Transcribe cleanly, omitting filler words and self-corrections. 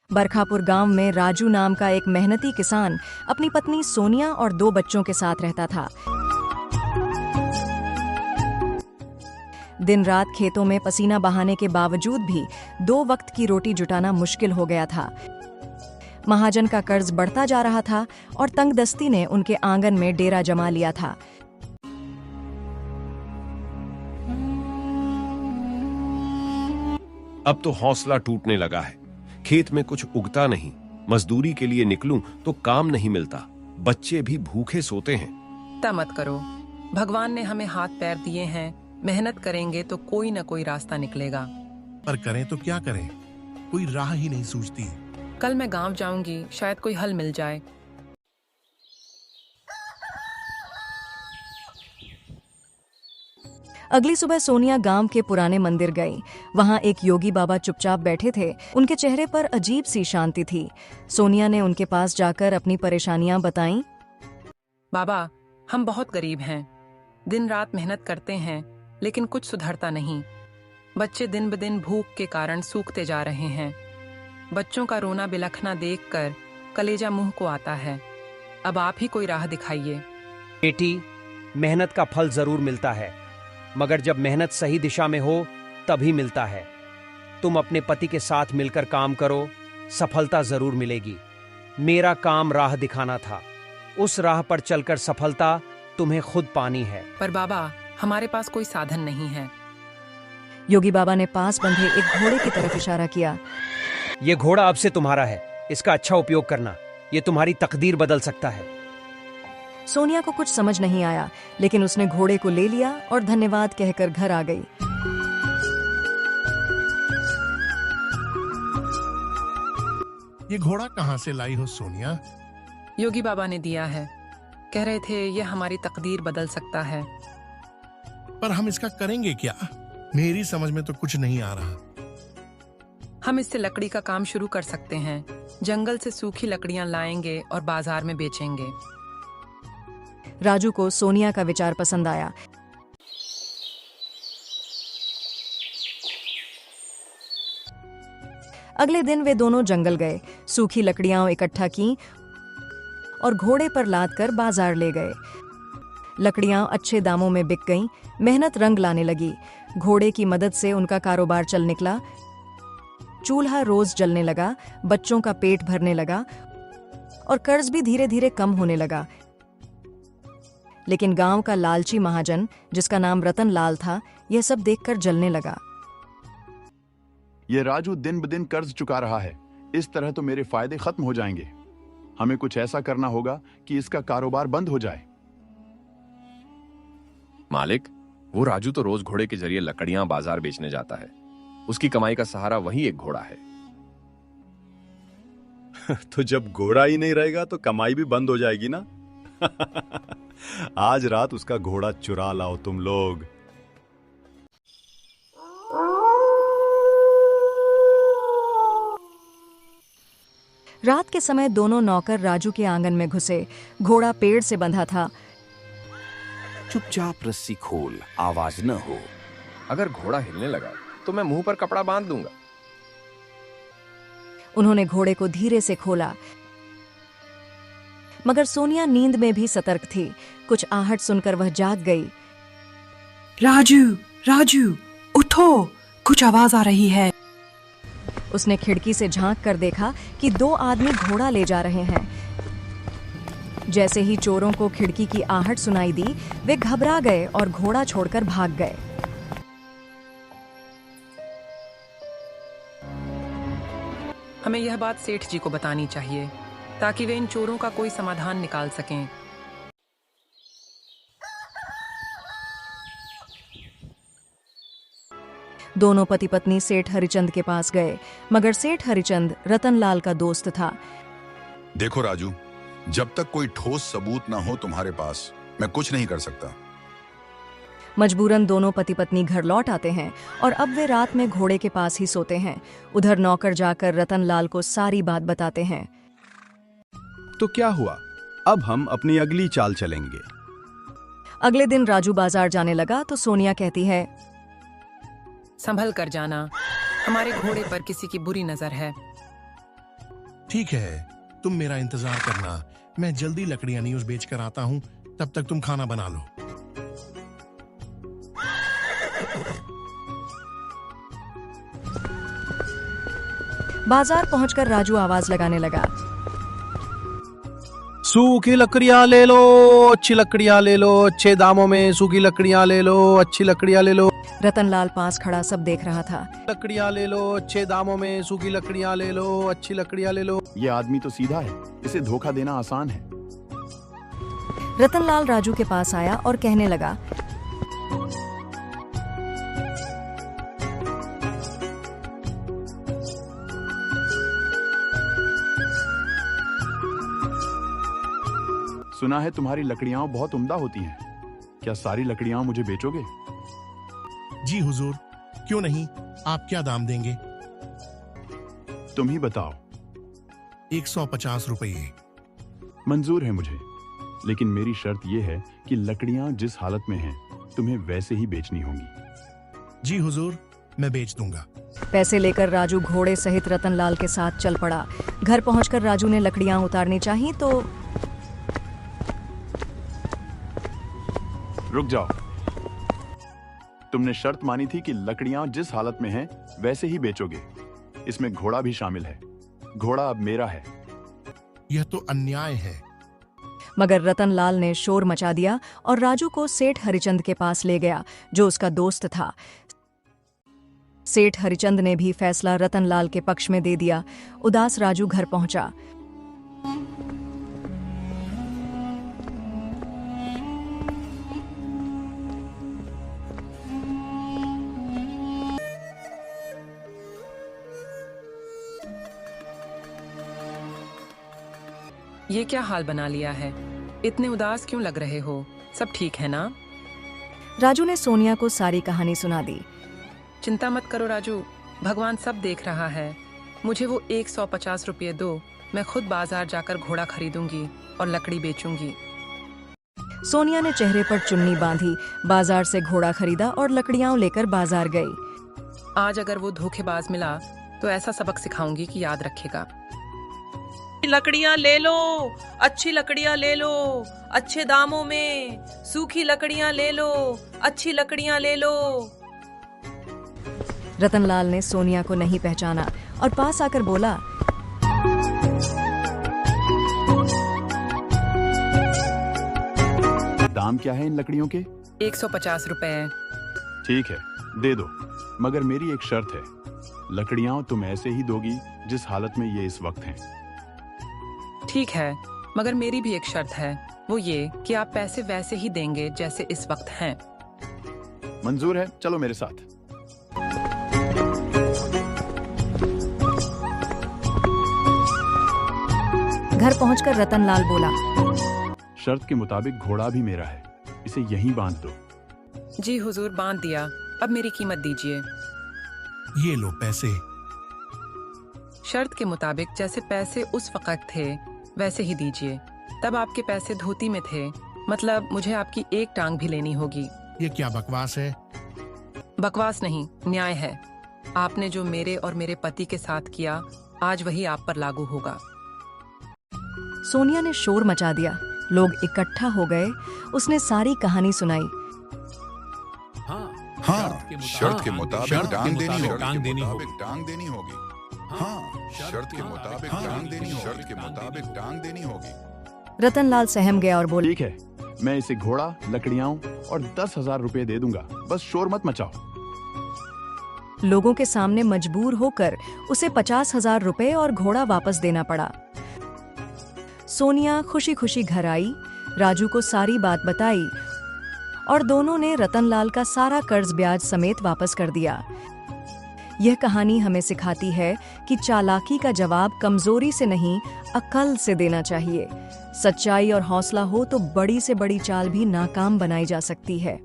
बरखापुर गांव में राजू नाम का एक मेहनती किसान अपनी पत्नी सोनिया और 2 बच्चों के साथ रहता था। दिन रात खेतों में पसीना बहाने के बावजूद भी 2 वक्त की रोटी जुटाना मुश्किल हो गया था। महाजन का कर्ज बढ़ता जा रहा था और तंगदस्ती ने उनके आंगन में डेरा जमा लिया था। अब तो हौसला टूटने लगा है। खेत में कुछ उगता नहीं, मजदूरी के लिए निकलूं तो काम नहीं मिलता, बच्चे भी भूखे सोते हैं। चिंता मत करो, भगवान ने हमें हाथ पैर दिए हैं, मेहनत करेंगे तो कोई ना कोई रास्ता निकलेगा। पर करें तो क्या करें, कोई राह ही नहीं सूझती। कल मैं गांव जाऊंगी, शायद कोई हल मिल जाए। अगली सुबह सोनिया गांव के पुराने मंदिर गई। वहां एक योगी बाबा चुपचाप बैठे थे। उनके चेहरे पर अजीब सी शांति थी। सोनिया ने उनके पास जाकर अपनी परेशानियां बताईं। बाबा, हम बहुत गरीब हैं, दिन रात मेहनत करते हैं, लेकिन कुछ सुधरता नहीं। बच्चे दिन ब दिन भूख के कारण सूखते जा रहे हैं। बच्चों का रोना बिलखना देखकर कलेजा मुंह को आता है। अब आप ही कोई राह दिखाइए। बेटी, मेहनत का फल जरूर मिलता है, मगर जब मेहनत सही दिशा में हो तभी मिलता है। तुम अपने पति के साथ मिलकर काम करो, सफलता जरूर मिलेगी। मेरा काम राह दिखाना था, उस राह पर चलकर सफलता तुम्हें खुद पानी है। पर बाबा, हमारे पास कोई साधन नहीं है। योगी बाबा ने पास बंधे एक घोड़े की तरफ इशारा किया। ये घोड़ा अब से तुम्हारा है, इसका अच्छा उपयोग करना, ये तुम्हारी तकदीर बदल सकता है। सोनिया को कुछ समझ नहीं आया, लेकिन उसने घोड़े को ले लिया और धन्यवाद कहकर घर आ गई। ये घोड़ा कहाँ से लाई हो सोनिया? योगी बाबा ने दिया है, कह रहे थे ये हमारी तकदीर बदल सकता है। पर हम इसका करेंगे क्या? मेरी समझ में तो कुछ नहीं आ रहा। हम इससे लकड़ी का काम शुरू कर सकते हैं। जंगल से सूखी लकड़ियां लाएंगे और बाजार में बेचेंगे। राजू को सोनिया का विचार पसंद आया। अगले दिन वे दोनों जंगल गए, सूखी लकड़ियां इकट्ठा की और घोड़े पर लादकर बाजार ले गए। लकड़ियां अच्छे दामों में बिक गईं, मेहनत रंग लाने लगी। घोड़े की मदद से उनका कारोबार चल निकला। चूल्हा रोज जलने लगा, बच्चों का पेट भरने लगा और कर्ज भी धीरे धीरे कम होने लगा। लेकिन गांव का लालची महाजन, जिसका नाम रतन लाल था, यह सब देखकर जलने लगा। ये राजू दिन ब दिन कर्ज चुका रहा है, इस तरह तो मेरे फायदे खत्म हो जाएंगे। हमें कुछ ऐसा करना होगा कि इसका कारोबार बंद हो जाए। मालिक, वो राजू तो रोज घोड़े के जरिए लकड़ियां बाजार बेचने जाता है। उसकी कमाई का सहारा वही एक घोड़ा है। तो जब घोड़ा ही नहीं रहेगा तो कमाई भी बंद हो जाएगी ना। आज रात उसका घोड़ा चुरा लाओ तुम लोग। रात के समय दोनों नौकर राजू के आंगन में घुसे। घोड़ा पेड़ से बंधा था। चुपचाप रस्सी खोल, आवाज न हो। अगर घोड़ा हिलने लगा तो मैं मुंह पर कपड़ा बांध दूंगा। उन्होंने घोड़े को धीरे से खोला, मगर सोनिया नींद में भी सतर्क थी। कुछ आहट सुनकर वह जाग गई। राजू, राजू, उठो, कुछ आवाज आ रही है। उसने खिड़की से झांक कर देखा कि 2 आदमी घोड़ा ले जा रहे हैं। जैसे ही चोरों को खिड़की की आहट सुनाई दी, वे घबरा गए और घोड़ा छोड़कर भाग गए। हमें यह बात सेठ जी को बतानी चाहिए, ताकि वे इन चोरों का कोई समाधान निकाल सकें। दोनों पति पत्नी सेठ हरिचंद के पास गए, मगर सेठ हरिचंद रतनलाल का दोस्त था। देखो राजू, जब तक कोई ठोस सबूत ना हो तुम्हारे पास, मैं कुछ नहीं कर सकता। मजबूरन दोनों पति पत्नी घर लौट आते हैं और अब वे रात में घोड़े के पास ही सोते हैं। उधर नौकर जाकर रतनलाल को सारी बात बताते हैं। तो क्या हुआ, अब हम अपनी अगली चाल चलेंगे। अगले दिन राजू बाजार जाने लगा तो सोनिया कहती है, संभल कर जाना, हमारे घोड़े पर किसी की बुरी नजर है। ठीक है, तुम मेरा इंतजार करना, मैं जल्दी लकड़ियां न्यूज बेच कर आता हूँ, तब तक तुम खाना बना लो। बाजार पहुंचकर राजू आवाज लगाने लगा, सूखी लकड़ियां ले लो, अच्छी लकड़ियां ले लो, अच्छे दामों में सूखी लकड़ियां ले लो, अच्छी लकड़ियां ले लो। रतनलाल पास खड़ा सब देख रहा था। लकड़ियां ले लो, अच्छे दामों में सूखी लकड़ियां ले लो, अच्छी लकड़ियां ले लो। ये आदमी तो सीधा है, इसे धोखा देना आसान है। रतनलाल राजू के पास आया और कहने लगा, सुना है तुम्हारी लकड़ियां बहुत उम्दा होती हैं, क्या सारी लकड़ियां मुझे बेचोगे? जी हुजूर, क्यों नहीं, आप क्या दाम देंगे? तुम ही बताओ। 150 रुपये। मंजूर है मुझे, लेकिन मेरी शर्त यह है कि लकड़ियां जिस हालत में हैं, तुम्हें वैसे ही बेचनी होंगी। जी हुजूर, मैं बेच दूंगा। पैसे लेकर राजू घोड़े सहित रतनलाल के साथ चल पड़ा। घर पहुंचकर राजू ने लकड़ियां उतारनी चाही तो रुक जाओ, तुमने शर्त मानी थी कि लकड़ियां जिस हालत में हैं वैसे ही बेचोगे। इसमें घोड़ा भी शामिल है, घोड़ा अब मेरा है। यह तो अन्याय है। मगर रतनलाल ने शोर मचा दिया और राजू को सेठ हरिचंद के पास ले गया, जो उसका दोस्त था। सेठ हरिचंद ने भी फैसला रतनलाल के पक्ष में दे दिया। उदास राजू घर पहुंचा। ये क्या हाल बना लिया है, इतने उदास क्यों लग रहे हो, सब ठीक है ना? राजू ने सोनिया को सारी कहानी सुना दी। चिंता मत करो राजू, भगवान सब देख रहा है। मुझे वो 150 रुपये दो, मैं खुद बाजार जाकर घोड़ा खरीदूंगी और लकड़ी बेचूंगी। सोनिया ने चेहरे पर चुन्नी बांधी, बाजार से घोड़ा खरीदा और लकड़ियां लेकर बाजार गई। आज अगर वो धोखेबाज मिला तो ऐसा सबक सिखाऊंगी कि याद रखेगा। लकड़ियां ले लो, अच्छी लकड़ियां ले लो, अच्छे दामों में सूखी लकड़ियां ले लो, अच्छी लकड़ियां ले लो। रतनलाल ने सोनिया को नहीं पहचाना और पास आकर बोला, दाम क्या है इन लकड़ियों के? 150 रुपए। ठीक है, दे दो, मगर मेरी एक शर्त है, लकड़ियां तुम ऐसे ही दोगी जिस हालत में ये इस वक्त हैं। ठीक है, मगर मेरी भी एक शर्त है, वो ये कि आप पैसे वैसे ही देंगे जैसे इस वक्त हैं। मंजूर है, चलो मेरे साथ। घर पहुंचकर रतनलाल बोला, शर्त के मुताबिक घोड़ा भी मेरा है, इसे यहीं बांध दो। जी हुजूर, बांध दिया, अब मेरी कीमत दीजिए। ये लो पैसे। शर्त के मुताबिक जैसे पैसे उस वक्त थे वैसे ही दीजिए। तब आपके पैसे धोती में थे, मतलब मुझे आपकी एक टांग भी लेनी होगी। ये क्या बकवास है? बकवास नहीं, न्याय है। आपने जो मेरे और मेरे पति के साथ किया, आज वही आप पर लागू होगा। सोनिया ने शोर मचा दिया। लोग इकट्ठा हो गए। उसने सारी कहानी सुनाई। हाँ, शर्त के मुताबिक टांग देनी होगी। हाँ, शर्त के मुताबिक टांग देनी होगी। रतनलाल सहम गया और बोला, ठीक है, मैं इसे घोड़ा, लकड़ियां और 10,000 रुपए दे दूंगा, बस शोर मत मचाओ। लोगों के सामने मजबूर होकर उसे 50,000 रुपए और घोड़ा वापस देना पड़ा। सोनिया खुशी खुशी घर आई, राजू को सारी बात बताई और दोनों ने रतनलाल का सारा कर्ज ब्याज समेत वापस कर दिया। यह कहानी हमें सिखाती है कि चालाकी का जवाब कमजोरी से नहीं, अक्ल से देना चाहिए। सच्चाई और हौसला हो तो बड़ी से बड़ी चाल भी नाकाम बनाई जा सकती है।